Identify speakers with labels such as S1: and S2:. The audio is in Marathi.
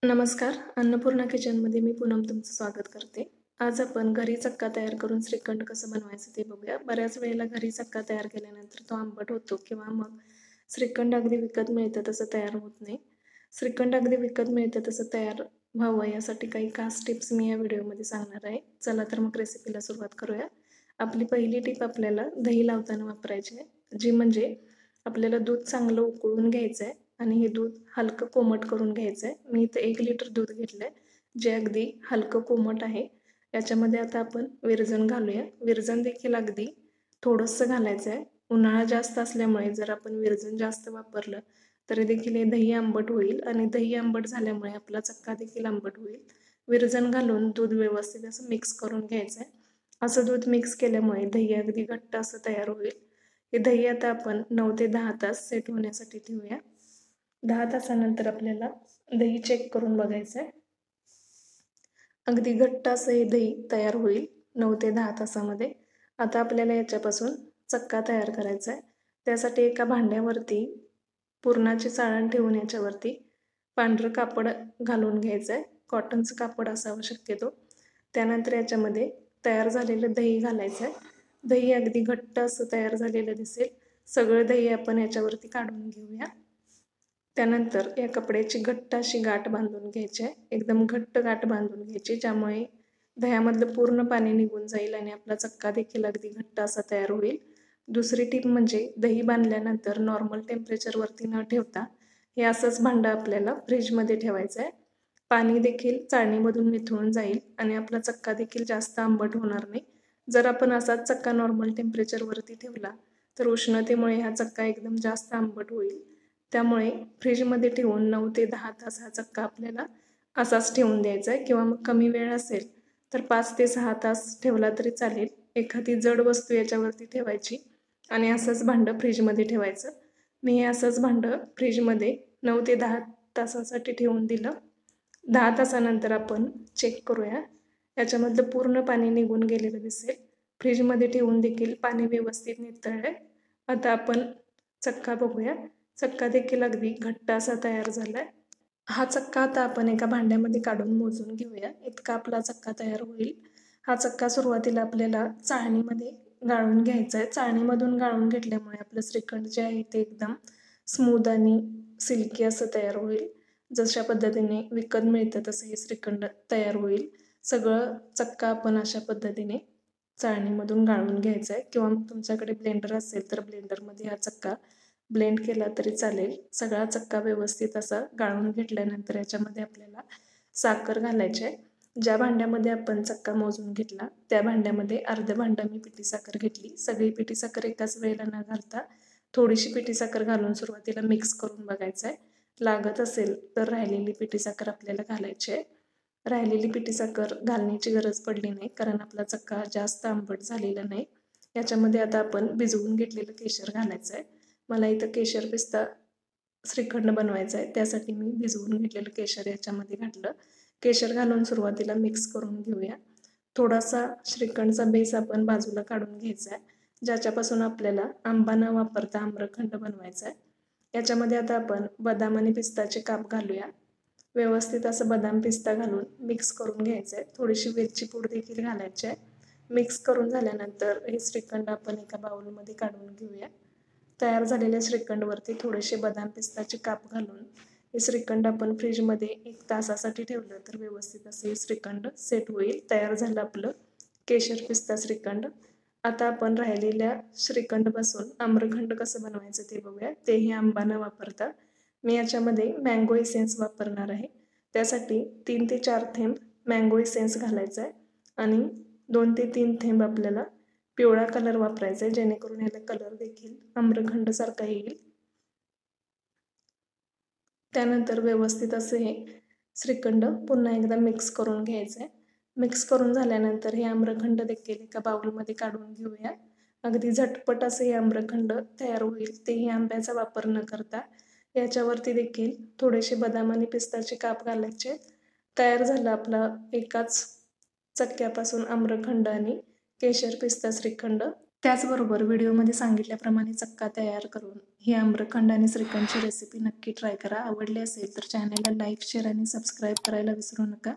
S1: नमस्कार. अन्नपूर्णा किचनमध्ये मी पूनम तुमचं स्वागत करते. आज आपण घरी चक्का तयार करून श्रीखंड कसं बनवायचं ते बघूया. बऱ्याच वेळेला घरी चक्का तयार केल्यानंतर तो आंबट होतो किंवा मग श्रीखंड अगदी विकत मिळतं तसं तयार होत नाही. श्रीखंड अगदी विकत मिळतं तसं तयार व्हावं यासाठी काही खास टिप्स मी या व्हिडिओमध्ये सांगणार आहे. चला तर मग रेसिपीला सुरुवात करूया. आपली पहिली टिप आपल्याला दही लावताना वापरायची आहे, जी म्हणजे आपल्याला दूध चांगलं उकळून घ्यायचं आहे आणि हे दूध हलकं कोमट करून घ्यायचं आहे. मी इथं 1 लिटर दूध घेतलंय, जे अगदी हलकं कोमट आहे. याच्यामध्ये आता आपण विरजण घालूया. विरजण देखील अगदी थोडंसं घालायचं आहे. उन्हाळा जास्त असल्यामुळे जर आपण विरजण जास्त वापरलं तरी देखील हे दही आंबट होईल आणि दही आंबट झाल्यामुळे आपला चक्का देखील आंबट होईल. विरजण घालून दूध व्यवस्थित असं मिक्स करून घ्यायचं आहे. असं दूध मिक्स केल्यामुळे दही अगदी घट्ट असं तयार होईल. हे दही आता आपण 9 ते 10 तास सेट होण्यासाठी ठेवूया. 10 तासानंतर आपल्याला दही चेक करून बघायचं आहे. अगदी घट्ट असं हे दही तयार होईल 9 ते 10 तासामध्ये. आता आपल्याला याच्यापासून चक्का तयार करायचा आहे. त्यासाठी एका भांड्यावरती पुरणाचे चाळण ठेवून याच्यावरती पांढरं कापड घालून घ्यायचं आहे. कॉटनचं कापड असावं शक्यतो. त्यानंतर याच्यामध्ये तयार झालेलं दही घालायचं आहे. दही अगदी घट्ट असं तयार झालेलं दिसेल. सगळं दही आपण याच्यावरती काढून घेऊया. त्यानंतर या कपड्याची घट्ट अशी गाठ बांधून घ्यायची आहे. एकदम घट्ट गाठ बांधून घ्यायची, ज्यामुळे दह्यामधलं पूर्ण पाणी निघून जाईल आणि आपला चक्का देखील अगदी घट्ट असा तयार होईल. दुसरी टिप म्हणजे दही बांधल्यानंतर नॉर्मल टेम्परेचरवरती न ठेवता हे असंच भांडं आपल्याला फ्रीजमध्ये ठेवायचं आहे. पाणी देखील चाळणीमधून निथळून जाईल आणि आपला चक्का देखील जास्त आंबट होणार नाही. जर आपण असाच चक्का नॉर्मल टेम्परेचरवरती ठेवला तर उष्णतेमुळे हा चक्का एकदम जास्त आंबट होईल. त्यामुळे फ्रीजमध्ये ठेवून 9 ते 10 तास हा चक्का आपल्याला असाच ठेवून द्यायचा आहे किंवा मग कमी वेळ असेल तर 5 ते 6 तास ठेवला तरी चालेल. एखादी जड वस्तू याच्यावरती ठेवायची आणि असंच भांडं फ्रीजमध्ये ठेवायचं. मी हे असंच भांडं फ्रीजमध्ये 9 ते 10 तासासाठी ठेवून दिलं. 10 तासानंतर आपण चेक करूया. याच्यामधलं पूर्ण पाणी निघून गेलेलं दिसेल. फ्रीजमध्ये ठेवून देखील पाणी व्यवस्थित नितळलंय. आता आपण चक्का बघूया. चक्का देखील अगदी घट्ट असा तयार झालाय. हा चक्का आता आपण एका भांड्यामध्ये काढून मोजून घेऊया. इतका आपला चक्का तयार होईल. हा चक्का सुरुवातीला आपल्याला चाळणीमध्ये गाळून घ्यायचा आहे. चाळणीमधून गाळून घेतल्यामुळे आपलं श्रीखंड जे आहे ते एकदम स्मूथ आणि सिल्की असं तयार होईल. जशा पद्धतीने विकत मिळतं तसं हे श्रीखंड तयार होईल. सगळं चक्का आपण अशा पद्धतीने चाळणीमधून गाळून घ्यायचा आहे किंवा मग तुमच्याकडे ब्लेंडर असेल तर ब्लेंडरमध्ये हा चक्का ब्लेंड केला तरी चालेल. सगळा चक्का व्यवस्थित असा गाळून घेतल्यानंतर याच्यामध्ये आपल्याला साखर घालायची आहे. ज्या भांड्यामध्ये आपण चक्का मोजून घेतला त्या भांड्यामध्ये अर्धं भांडं मी पिठी साखर घेतली. सगळी पिठी साखर एकाच वेळेला न घालता थोडीशी पिठी साखर घालून सुरुवातीला मिक्स करून बघायचं आहे. लागत असेल तर राहिलेली पिठी साखर आपल्याला घालायची आहे. राहिलेली पिठी साखर घालण्याची गरज पडली नाही कारण आपला चक्का जास्त आंबट झालेला नाही. याच्यामध्ये आता आपण भिजवून घेतलेलं केशर घालायचं आहे. मला इथं केशर पिस्ता श्रीखंड बनवायचं आहे, त्यासाठी मी भिजवून घेतलेलं केशर याच्यामध्ये घातलं. केशर घालून सुरुवातीला मिक्स करून घेऊया. थोडासा श्रीखंडचा बेस आपण बाजूला काढून घ्यायचा आहे, ज्याच्यापासून आपल्याला आंबा न वापरता आम्रखंड बनवायचा आहे. याच्यामध्ये आता आपण बदाम आणि पिस्ताचे काप घालूया. व्यवस्थित असं बदाम पिस्ता घालून मिक्स करून घ्यायचं आहे. थोडीशी वेलची पूड देखील घालायची आहे. मिक्स करून झाल्यानंतर हे श्रीखंड आपण एका बाउलमध्ये काढून घेऊया. तयार झालेल्या श्रीखंडवरती थोडेसे बदाम पिस्ताचे काप घालून हे श्रीखंड आपण फ्रीजमध्ये 1 तासासाठी ठेवलं तर व्यवस्थित असे श्रीखंड सेट होईल. तयार झालं आपलं केशर पिस्ता श्रीखंड. आता आपण राहिलेल्या श्रीखंडपासून आम्रखंड कसं बनवायचं ते बघूया. तेही आंबा न वापरता मी याच्यामध्ये मँगो इसेन्स वापरणार आहे. त्यासाठी 3 ते 4 थेंब मँगो इसेन्स घालायचा आहे आणि 2 ते 3 थेंब आपल्याला पिवळा कलर वापरायचा आहे, जेणेकरून याला कलर देखील आम्रखंड सारखा येईल. त्यानंतर व्यवस्थित असे हे श्रीखंड पुन्हा एकदा मिक्स करून घ्यायचं आहे. मिक्स करून झाल्यानंतर हे आम्रखंड देखील एका बाउलमध्ये काढून घेऊया. अगदी झटपट असे हे आम्रखंड तयार होईल, तेही आंब्याचा वापर न करता. याच्यावरती देखील थोडेसे बदाम आणि पिस्ताचे काप घालायचे. तयार झालं आपला एकाच चक्क्यापासून आम्रखंड आणि केशर पिस्ता श्रीखंड. त्याचबरोबर व्हिडिओमध्ये सांगितल्याप्रमाणे चक्का तयार करून ही आम्रखंड आणि श्रीखंडची रेसिपी नक्की ट्राय करा. आवडली असेल तर चॅनलला लाईक, शेअर आणि सबस्क्राईब करायला विसरू नका.